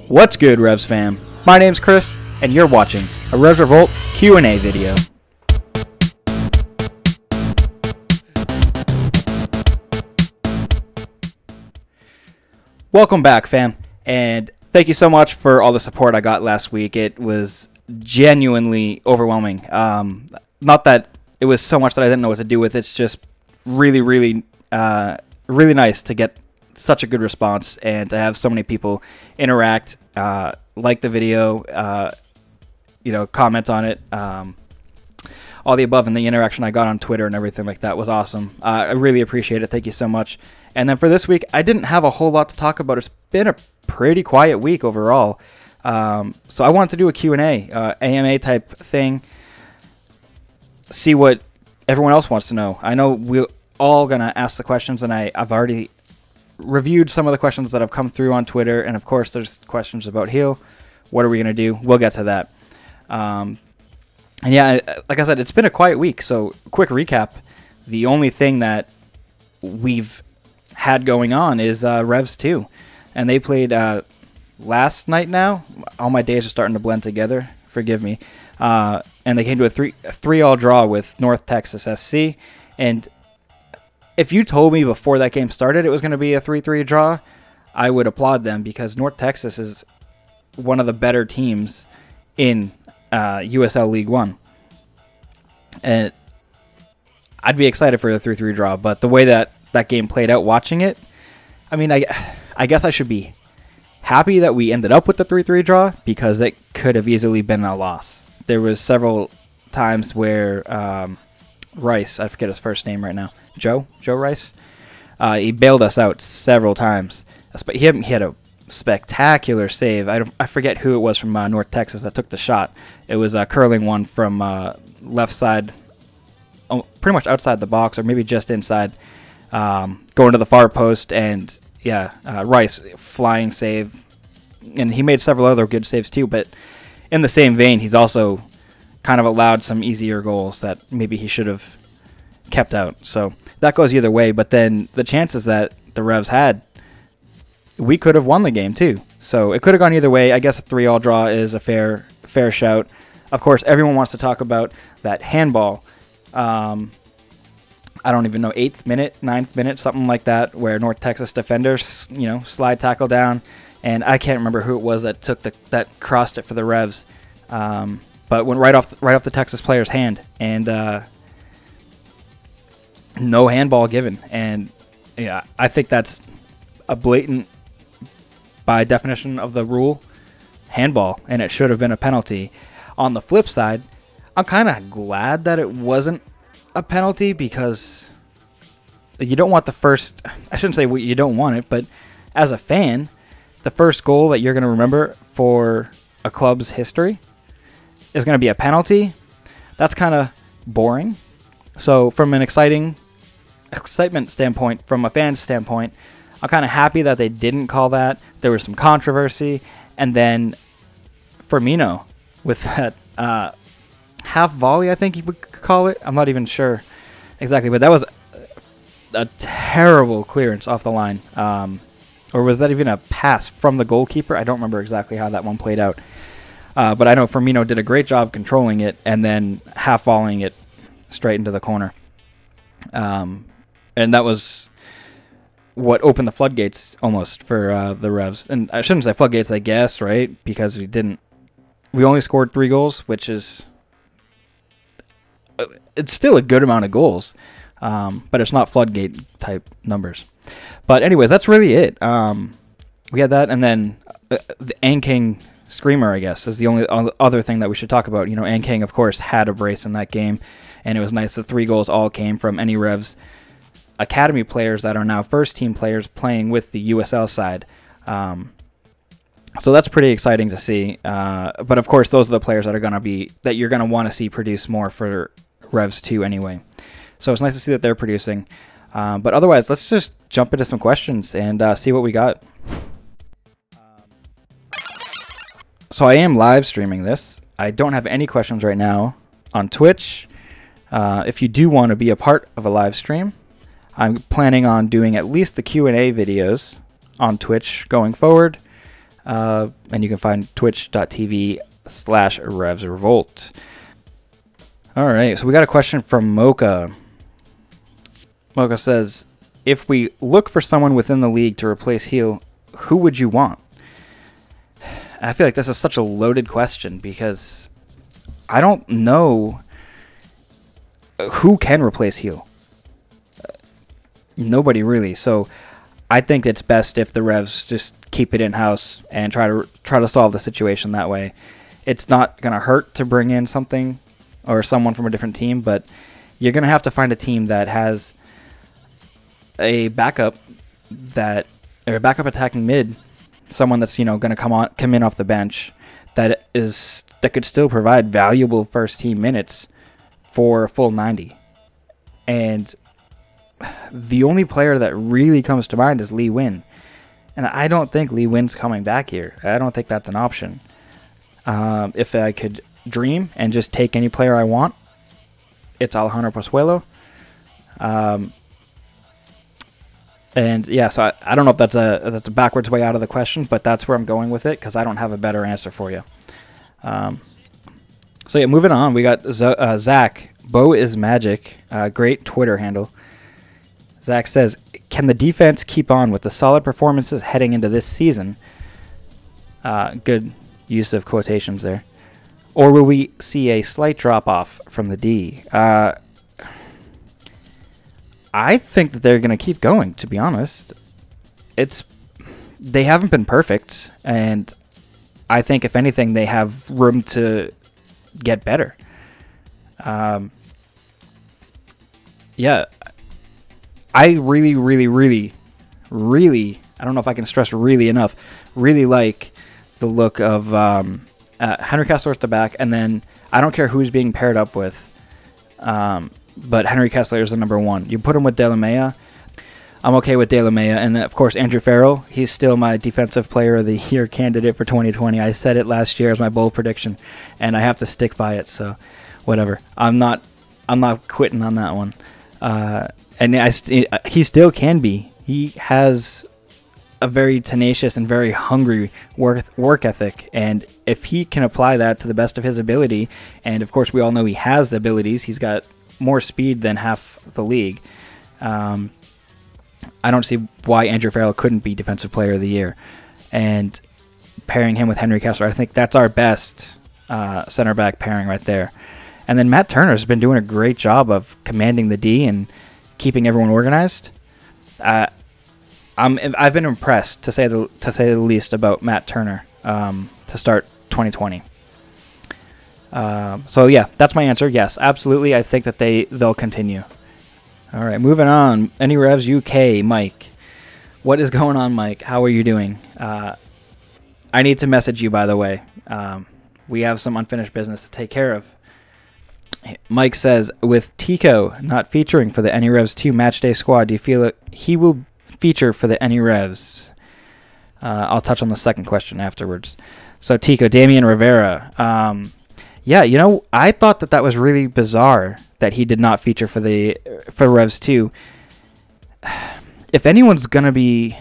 What's good, Revs fam? My name's Kris, and you're watching a Revs Revolt Q&A video. Welcome back, fam, and thank you so much for all the support I got last week. It was genuinely overwhelming. Not that it was so much that I didn't know what to do with. It's just really nice to get such a good response and to have so many people interact, like the video, comment on it, all the above, and the interaction I got on Twitter and everything like that was awesome. I really appreciate it. Thank you so much. And then for this week, I didn't have a whole lot to talk about. It's been a pretty quiet week overall. So I wanted to do a Q&A, AMA type thing, see what everyone else wants to know. I know we're all going to ask the questions, and I've already reviewed some of the questions that have come through on Twitter, and of course there's questions about Heal. What are we going to do? We'll get to that. And yeah, like I said, it's been a quiet week, so quick recap. The only thing that we've had going on is Revs 2, and they played last night now. All my days are starting to blend together. Forgive me. And they came to a 3-3 draw with North Texas SC, and if you told me before that game started it was going to be a 3-3 draw, I would applaud them, because North Texas is one of the better teams in USL League One. And I'd be excited for a 3-3 draw, but the way that game played out watching it, I mean, I guess I should be happy that we ended up with the 3-3 draw, because it could have easily been a loss. There was several times where Rice, I forget his first name right now, Joe Rice, he bailed us out several times. He had a spectacular save. I forget who it was from North Texas that took the shot. It was a curling one from left side, pretty much outside the box, or maybe just inside, going to the far post, and yeah, Rice, flying save. And he made several other good saves too, but in the same vein, he's also kind of allowed some easier goals that maybe he should have kept out. So that goes either way, but then the chances that the Revs had, we could have won the game too. So it could have gone either way. I guess a 3-3 draw is a fair shout. Of course, everyone wants to talk about that handball. I don't even know, 8th minute, 9th minute, something like that, where North Texas defenders, slide tackle down, and I can't remember who it was that took that crossed it for the Revs, but went right off the Texas player's hand, and no handball given. And yeah, I think that's a blatant, by definition of the rule, handball, and it should have been a penalty. On the flip side, I'm kind of glad that it wasn't a penalty, because you don't want the first, I shouldn't say you don't want it, but as a fan, the first goal that you're going to remember for a club's history is going to be a penalty. That's kind of boring. So from an excitement standpoint, from a fan standpoint, I'm kind of happy that they didn't call that. There was some controversy, and then Firmino with that half volley, I think you would call it. I'm not even sure exactly, but that was a terrible clearance off the line. Or was that even a pass from the goalkeeper? I don't remember exactly how that one played out. But I know Firmino did a great job controlling it and then half volleying it straight into the corner. And that was what opened the floodgates almost for the Revs. And I shouldn't say floodgates, I guess, right? Because we only scored 3 goals, which is, it's still a good amount of goals, but it's not floodgate type numbers. But anyways, that's really it. We had that, and then the Ankang Screamer, I guess, is the only other thing that we should talk about. Ankang, of course, had a brace in that game, and it was nice. The 3 goals all came from any Revs academy players that are now first-team players playing with the USL side. So that's pretty exciting to see. But of course, those are the players that you're going to want to see produce more for Revs 2 anyway. So it's nice to see that they're producing. But otherwise, let's just jump into some questions and see what we got. So I am live streaming this. I don't have any questions right now on Twitch. If you do want to be a part of a live stream, I'm planning on doing at least the Q&A videos on Twitch going forward. And you can find twitch.tv/RevsRevolt. All right, so we got a question from Mocha. Mocha says, if we look for someone within the league to replace Heel, who would you want? I feel like this is such a loaded question because I don't know who can replace Heel. Nobody really. So I think it's best if the Revs just keep it in-house and try to solve the situation that way. It's not going to hurt to bring in something or someone from a different team, but you're going to have to find a team that has a backup attacking mid, someone that's going to come in off the bench that could still provide valuable first team minutes for a full 90. And the only player that really comes to mind is Lee Win, and I don't think Lee Win's coming back here. I don't think that's an option. If I could dream and just take any player I want, it's Alejandro Pozuelo. And yeah, so I don't know if that's a backwards way out of the question, but that's where I'm going with it because I don't have a better answer for you. So yeah, moving on, we got Zach. Bo is magic. Great Twitter handle. Zach says, can the defense keep on with the solid performances heading into this season? Good use of quotations there. Or will we see a slight drop-off from the D? I think that they're going to keep going, to be honest. They haven't been perfect, and I think, if anything, they have room to get better. Yeah, I really, really, really, really, I don't know if I can stress really enough, really like the look of Henry Kessler at the back, and then I don't care who's being paired up with, but Henry Kessler is the number one. You put him with De La Mea, I'm okay with De La Mea, and then, of course, Andrew Farrell. He's still my Defensive Player of the Year candidate for 2020. I said it last year as my bold prediction, and I have to stick by it, so whatever. I'm not quitting on that one. And he still can be. He has a very tenacious and very hungry work ethic, and if he can apply that to the best of his ability, and of course we all know he has the abilities, he's got more speed than half the league. I don't see why Andrew Farrell couldn't be Defensive Player of the Year. And pairing him with Henry Kessler, I think that's our best center back pairing right there. And then Matt Turner's been doing a great job of commanding the D and keeping everyone organized. I've been impressed, to say the least, about Matt Turner to start 2020. So yeah, that's my answer. Yes, absolutely. I think that they'll continue. All right, moving on. Any Revs UK, Mike. What is going on, Mike? How are you doing? I need to message you, by the way. We have some unfinished business to take care of. Mike says, with Tico not featuring for the Any Revs 2 matchday squad, do you feel that he will feature for the Any Revs? I'll touch on the second question afterwards. So Tico, Damian Rivera. Yeah, I thought that was really bizarre that he did not feature for Revs 2. If anyone's going to be,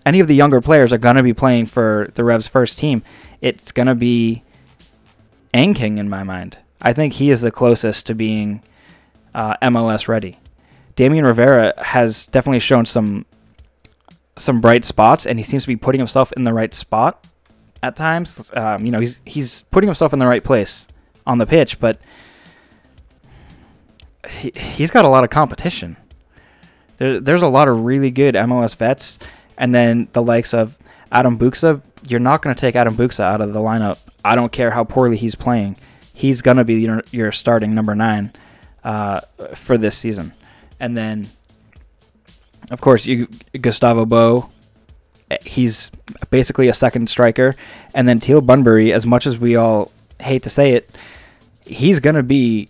any of the younger players are going to be playing for the Revs first team, it's going to be King in my mind. I think he is the closest to being MLS ready. Damian Rivera has definitely shown some bright spots, and he seems to be putting himself in the right spot at times. He's putting himself in the right place on the pitch, but he's got a lot of competition. There's a lot of really good MLS vets, and then the likes of Adam Buksa. You're not going to take Adam Buksa out of the lineup. I don't care how poorly he's playing. He's going to be your starting number 9 for this season. And then, of course, Gustavo Bo. He's basically a second striker. And then Teal Bunbury, as much as we all hate to say it, he's going to be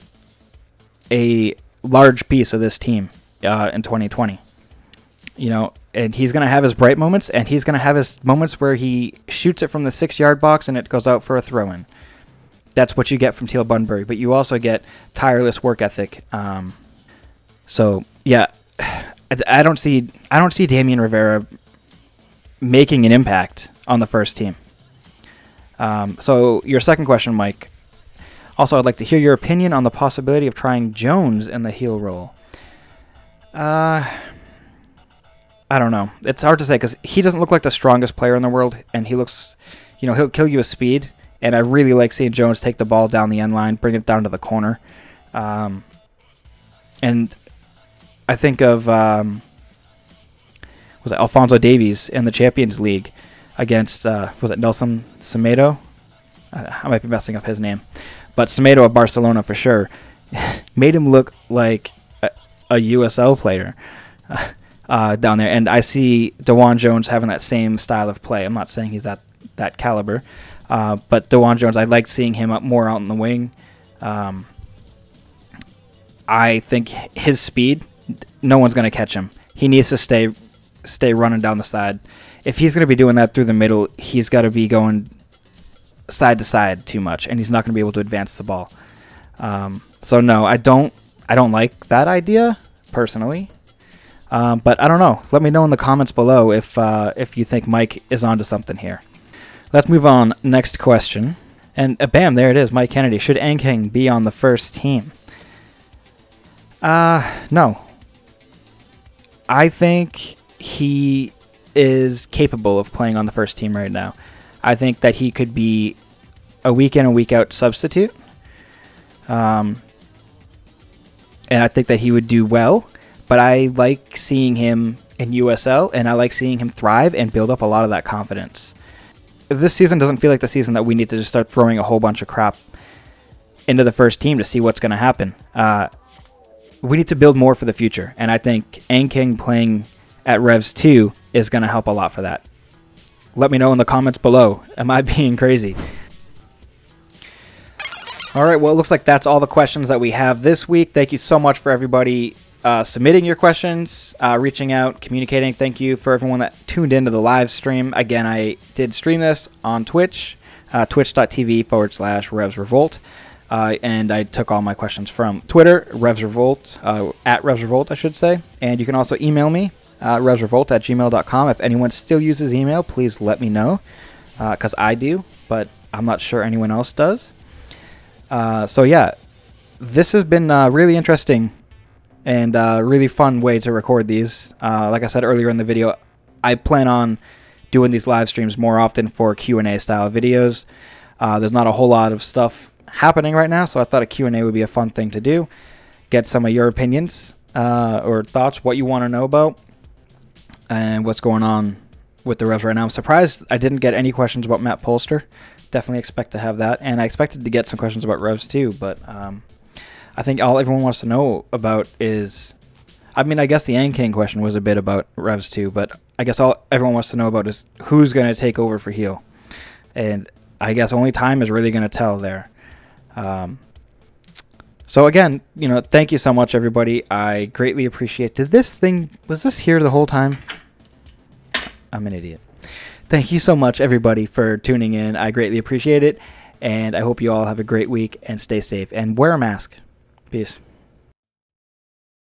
a large piece of this team in 2020. And he's going to have his bright moments, and he's going to have his moments where he shoots it from the 6-yard box and it goes out for a throw-in. That's what you get from Teal Bunbury, but you also get tireless work ethic. So yeah, I don't see Damian Rivera making an impact on the first team. So your second question, Mike. Also, I'd like to hear your opinion on the possibility of trying Jones in the heel role. I don't know. It's hard to say because he doesn't look like the strongest player in the world, and he looks, he'll kill you with speed. And I really like seeing Jones take the ball down the end line, bring it down to the corner. And I think of was it Alphonso Davies in the Champions League against was it Nelson Semedo? I might be messing up his name, but Semedo of Barcelona for sure made him look like a USL player down there. And I see DeJuan Jones having that same style of play. I'm not saying he's that caliber, but DeJuan Jones, I like seeing him up more out in the wing. I think his speed, no one's going to catch him. He needs to stay running down the side. If he's going to be doing that through the middle, he's got to be going side to side too much, and he's not going to be able to advance the ball. So no, I don't like that idea personally. But I don't know. Let me know in the comments below if you think Mike is onto something here. Let's move on. Next question. And bam, there it is. Mike Kennedy. Should Ankang be on the first team? No. I think he is capable of playing on the first team right now. I think that he could be a week in, a week out substitute. And I think that he would do well. But I like seeing him in USL, and I like seeing him thrive and build up a lot of that confidence. If this season doesn't feel like the season that we need to just start throwing a whole bunch of crap into the first team to see what's going to happen. We need to build more for the future, and I think Ankang playing at Revs 2 is going to help a lot for that. Let me know in the comments below. Am I being crazy? All right, well, it looks like that's all the questions that we have this week. Thank you so much for everybody submitting your questions, reaching out, communicating. Thank you for everyone that tuned into the live stream. Again, I did stream this on Twitch, twitch.tv/RevsRevolt. And I took all my questions from Twitter, RevsRevolt, at RevsRevolt, I should say. And you can also email me, RevsRevolt@gmail.com. If anyone still uses email, please let me know, because I do, but I'm not sure anyone else does. So yeah, this has been really interesting and really fun way to record these. Like I said earlier in the video, I plan on doing these live streams more often for Q&A style videos. There's not a whole lot of stuff happening right now, so I thought a Q&A would be a fun thing to do. Get some of your opinions or thoughts, what you want to know about, and what's going on with the Revs right now. I'm surprised I didn't get any questions about Matt Polster. Definitely expect to have that, and I expected to get some questions about Revs too, but I think all everyone wants to know about is, I mean, I guess the Ankang question was a bit about Revs too, but I guess all everyone wants to know about is who's going to take over for heel, and I guess only time is really going to tell there. So again, thank you so much, everybody. I greatly appreciate. Was this here the whole time? I'm an idiot. Thank you so much, everybody, for tuning in. I greatly appreciate it, and I hope you all have a great week and stay safe and wear a mask. Peace.